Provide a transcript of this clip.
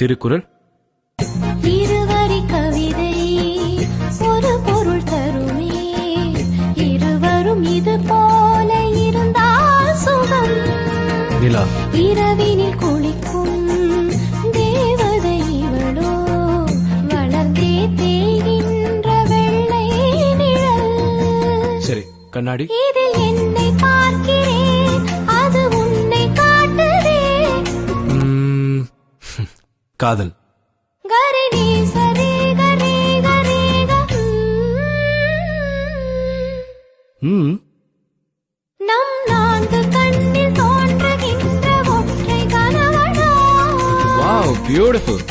திருக்குறள். இருவரி கவிதை ஒரு பொருள் தருமே, இருவரும் இது போல இருந்தால் சுகம். நிலா. இரவினில் குளிக்கும் தேவதை இவளோ, வளர்ந்தே தேய்கின்ற வெள்ளை நிழல். சரி, கண்ணாடி. இதில் என்னை பார்க்கிறேன், அது உன்னை காட்டுதே. காதல். கரிணி சரி கரி கரி நம் நான்கு கண்ணில் தோன்றுகின்ற ஒற்றை கணவனா. Wow, beautiful.